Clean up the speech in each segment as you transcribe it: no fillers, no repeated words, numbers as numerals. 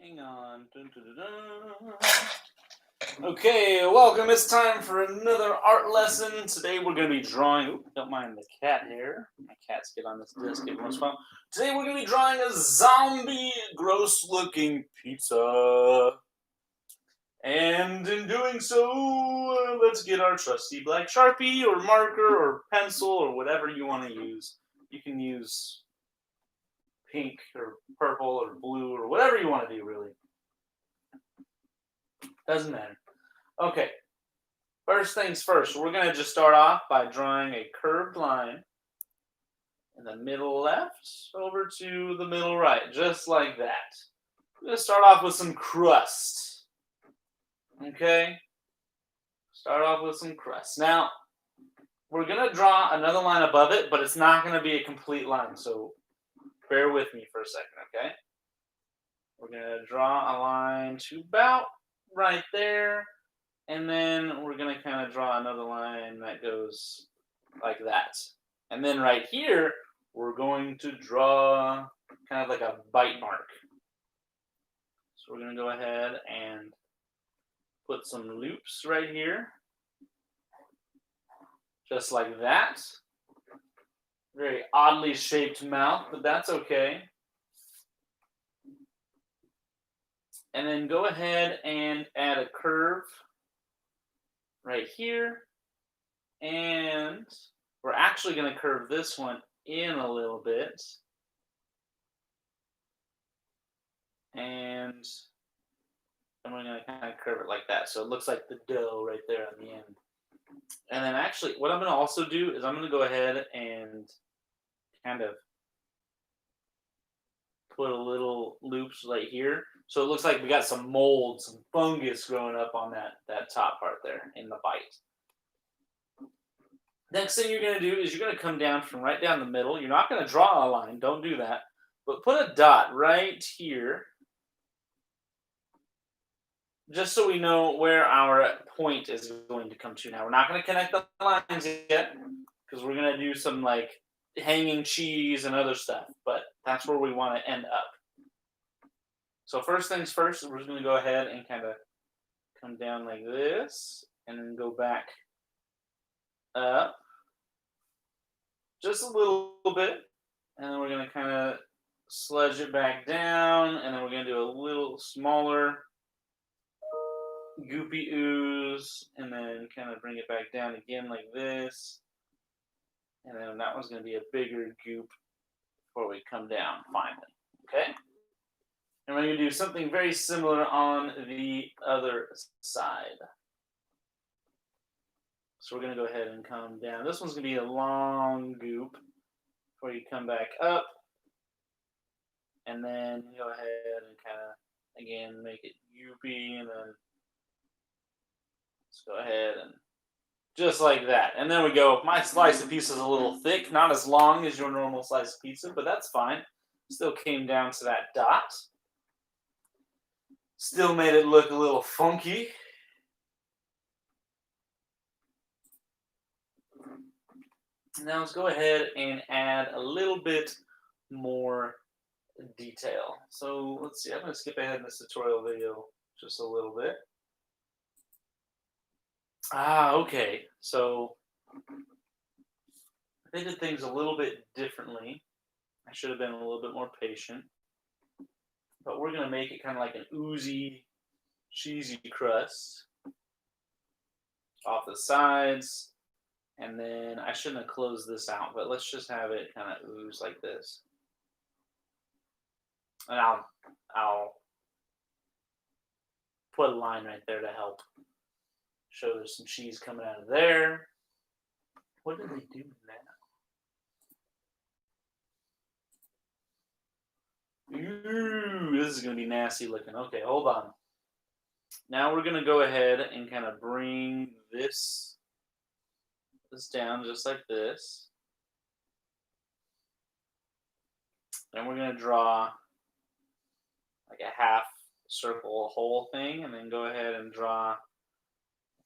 Hang on. Dun, dun, dun, dun. Okay, welcome. It's time for another art lesson. Today we're going to be drawing. Ooh, don't mind the cat hair. My cats get on this disc every once in a while. Today we're going to be drawing a zombie, gross-looking pizza. And in doing so, let's get our trusty black Sharpie or marker or pencil or whatever you want to use. You can use pink or purple or blue or whatever you want to do, really. Doesn't matter. Okay. First things first, we're going to just start off by drawing a curved line in the middle left over to the middle right, just like that. We're going to start off with some crust. Okay? Start off with some crust. Now, we're going to draw another line above it, but it's not going to be a complete line, so bear with me for a second, okay? We're going to draw a line to about right there, and then we're going to kind of draw another line that goes like that. And then right here, we're going to draw kind of like a bite mark. So we're going to go ahead and put some loops right here. Just like that. Very oddly shaped mouth, but that's okay. And then go ahead and add a curve right here. And we're actually going to curve this one in a little bit. And we're going to kind of curve it like that. So it looks like the dough right there on the end. And then actually, what I'm going to also do is I'm going to go ahead and kind of put a little loops right here. So it looks like we got some mold, some fungus growing up on that top part there in the bite. Next thing you're going to do is you're going to come down from right down the middle. You're not going to draw a line. Don't do that. But put a dot right here. Just so we know where our point is going to come to. Now, we're not going to connect the lines yet because we're going to do some like hanging cheese and other stuff. But that's where we want to end up. So first things first, we're just going to go ahead and kind of come down like this and then go back up just a little bit. And then we're going to kind of sledge it back down. And then we're going to do a little smaller goopy ooze. And then kind of bring it back down again like this. And then that one's going to be a bigger goop before we come down finally. Okay? And we're going to do something very similar on the other side. So we're going to go ahead and come down. This one's going to be a long goop before you come back up. And then go ahead and kind of, again, make it goopy. And then let's go ahead and just like that. And then we go, my slice of pizza is a little thick, not as long as your normal slice of pizza, but that's fine. Still came down to that dot. Still made it look a little funky. Now let's go ahead and add a little bit more detail. So let's see, I'm going to skip ahead in this tutorial video just a little bit. Okay. So they did things a little bit differently. I should have been a little bit more patient. But we're going to make it kind of like an oozy, cheesy crust off the sides. And then I shouldn't have closed this out, but let's just have it kind of ooze like this. And I'll put a line right there to help show there's some cheese coming out of there. What did they do now? Ooh, this is going to be nasty looking. Okay, hold on. Now we're going to go ahead and kind of bring this down just like this. Then we're going to draw like a half circle hole thing, and then go ahead and draw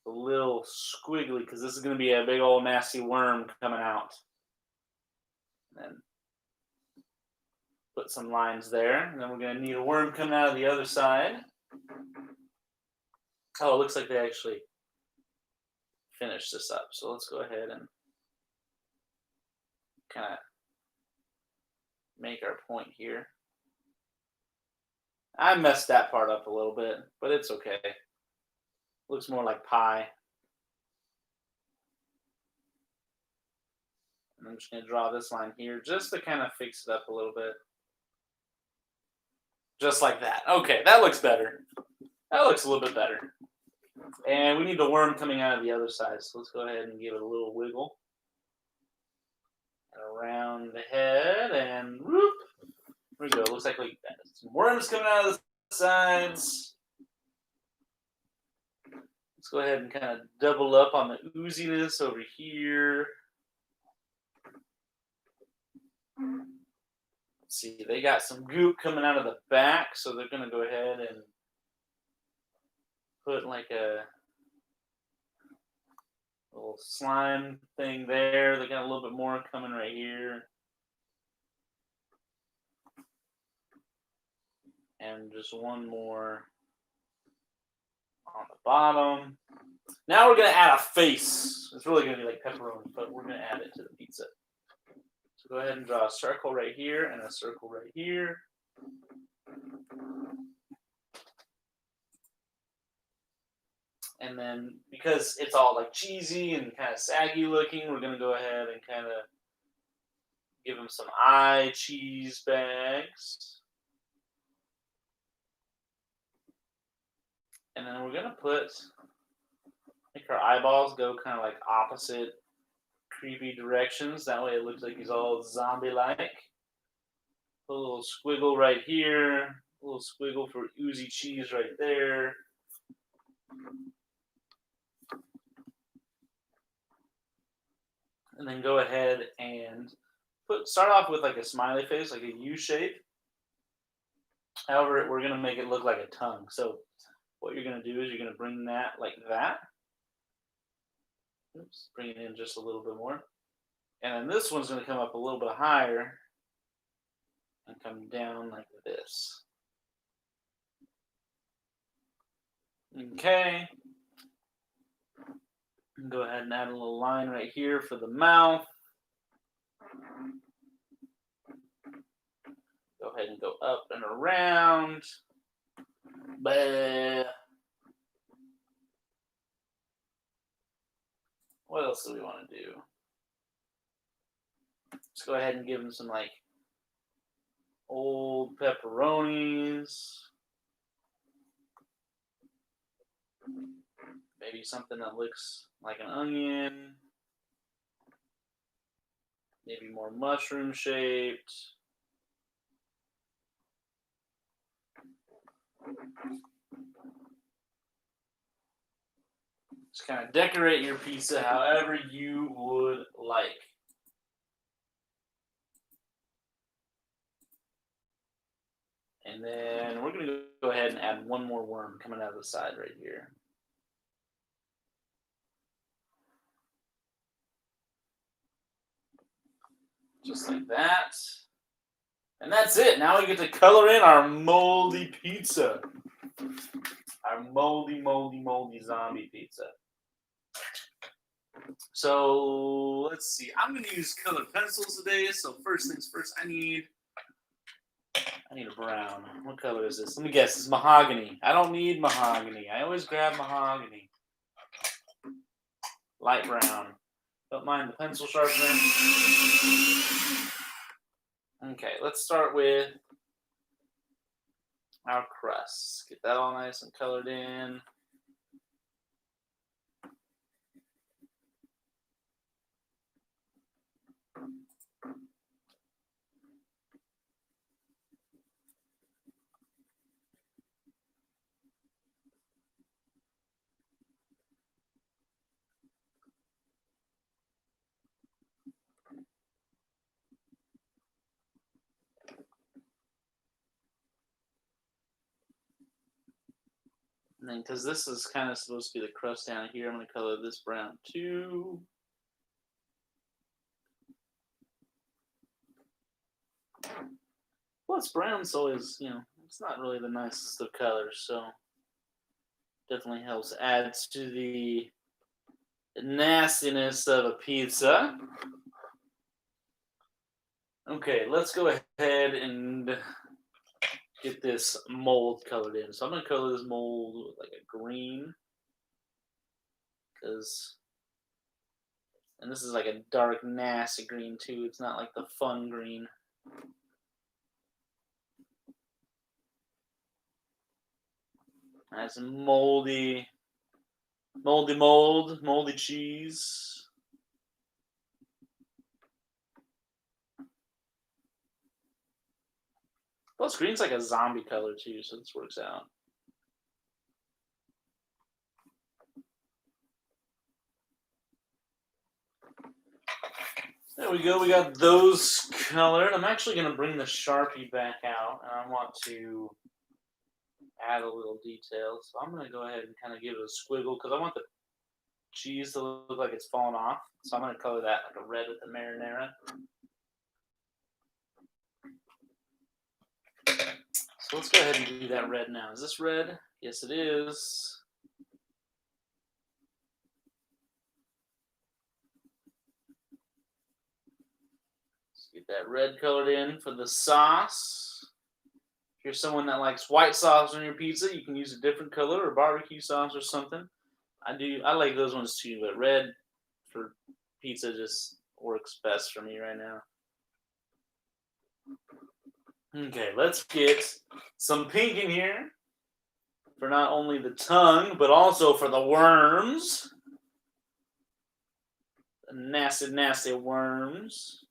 a little squiggly because this is going to be a big old nasty worm coming out. And then Put some lines there, and then we're going to need a worm coming out of the other side. Oh, it looks like they actually finished this up. So let's go ahead and kind of make our point here. I messed that part up a little bit, but it's okay. Looks more like pie. And I'm just going to draw this line here just to kind of fix it up a little bit. Just like that. Okay, that looks better. That looks a little bit better. And we need the worm coming out of the other side. So let's go ahead and give it a little wiggle. Around the head and whoop. There we go. Looks like we got some worms coming out of the sides. Let's go ahead and kind of double up on the ooziness over here. Let's see, they got some goop coming out of the back, so they're going to go ahead and put like a little slime thing there. They got a little bit more coming right here. And just one more on the bottom. Now we're going to add a face. It's really going to be like pepperoni, but we're going to add it to the pizza. So go ahead and draw a circle right here and a circle right here. And then because it's all like cheesy and kind of saggy looking, we're going to go ahead and kind of give them some eye cheese bags. And then we're going to make our eyeballs go kind of like opposite creepy directions. That way it looks like he's all zombie-like. Put a little squiggle right here. A little squiggle for oozy cheese right there. And then go ahead and start off with like a smiley face, like a U shape. However, we're going to make it look like a tongue. So what you're going to do is you're going to bring that like that. Oops, bring it in just a little bit more. And then this one's going to come up a little bit higher and come down like this. Okay. Go ahead and add a little line right here for the mouth. Go ahead and go up and around. Bah. What else do we want to do? Let's go ahead and give them some like old pepperonis. Maybe something that looks like an onion. Maybe more mushroom shaped. Just kind of decorate your pizza however you would like. And then we're going to go ahead and add one more worm coming out of the side right here. Just like that. And that's it. Now we get to color in our moldy pizza. Our moldy, moldy, moldy zombie pizza. So let's see. I'm going to use colored pencils today. So first things first, I need a brown. What color is this? Let me guess. It's mahogany. I don't need mahogany. I always grab mahogany. Light brown. Don't mind the pencil sharpener. Okay, let's start with our crust. Get that all nice and colored in. And then, because this is kind of supposed to be the crust down here, I'm going to color this brown too. Whoa, Plus, brown's always, it's not really the nicest of colors, so definitely helps add to the nastiness of a pizza. Okay, let's go ahead and get this mold colored in. So I'm going to color this mold with like a green. And this is like a dark, nasty green too. It's not like the fun green. That's moldy mold, moldy cheese. Plus, green's like a zombie color too, so this works out. There we go. We got those colored. I'm actually going to bring the Sharpie back out, and I want to add a little detail. So I'm going to go ahead and kind of give it a squiggle because I want the cheese to look like it's fallen off. So I'm going to color that like a red with the marinara. So let's go ahead and do that red now. Is this red? Yes, it is. Let's get that red colored in for the sauce. If you're someone that likes white sauce on your pizza, you can use a different color or barbecue sauce or something. I like those ones too, but red for pizza just works best for me right now. Okay, let's get some pink in here for not only the tongue, but also for the worms. The nasty, nasty worms.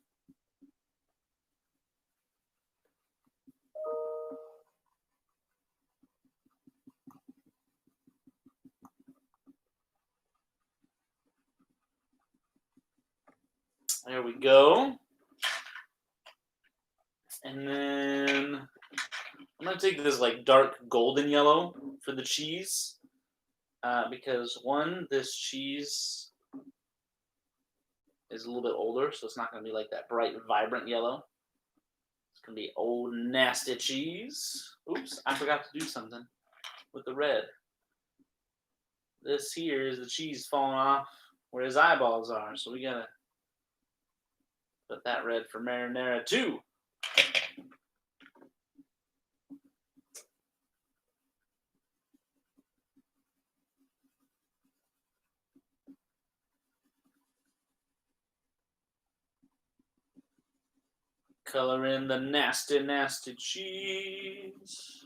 There we go. And then I'm going to take this like dark golden yellow for the cheese. Because one, this cheese is a little bit older, so it's not going to be like that bright, vibrant yellow. It's going to be old, nasty cheese. Oops, I forgot to do something with the red. This here is the cheese falling off where his eyeballs are, so we got to put that red for marinara too. Color in the nasty, nasty cheese.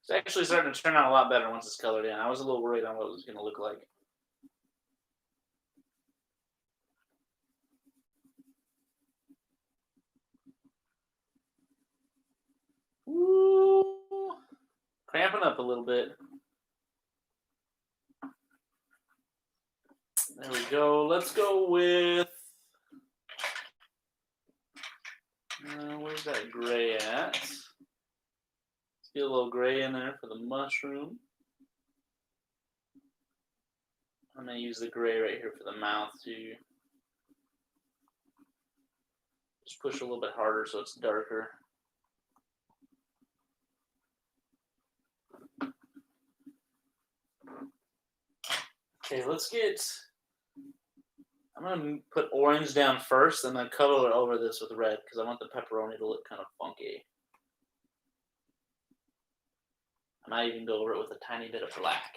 It's actually starting to turn out a lot better once it's colored in. I was a little worried on what it was going to look like. Ooh, cramping up a little bit. There we go. Let's go with... where's that gray at? Let's get a little gray in there for the mushroom. I'm going to use the gray right here for the mouth too. Just push a little bit harder so it's darker. Okay, I'm going to put orange down first and then color over this with red because I want the pepperoni to look kind of funky. I might even go over it with a tiny bit of black.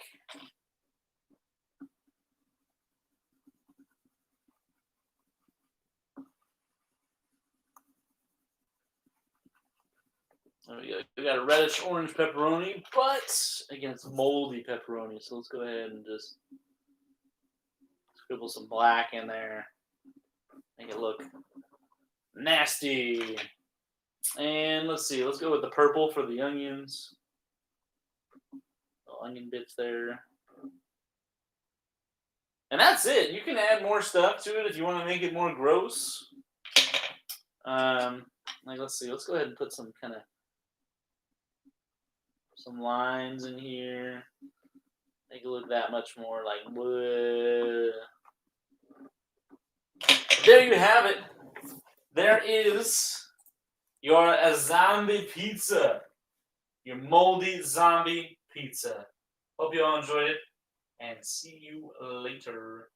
There we go. We got a reddish orange pepperoni, but again, it's moldy pepperoni. So let's go ahead and just scribble some black in there. Make it look nasty. And let's see. Let's go with the purple for the onions. The onion bits there. And that's it. You can add more stuff to it if you want to make it more gross. Like, let's see. Let's go ahead and put some kind of some lines in here. Make it look that much more like bleh. There you have it. There is your zombie pizza. Your moldy zombie pizza. Hope you all enjoyed it, and see you later.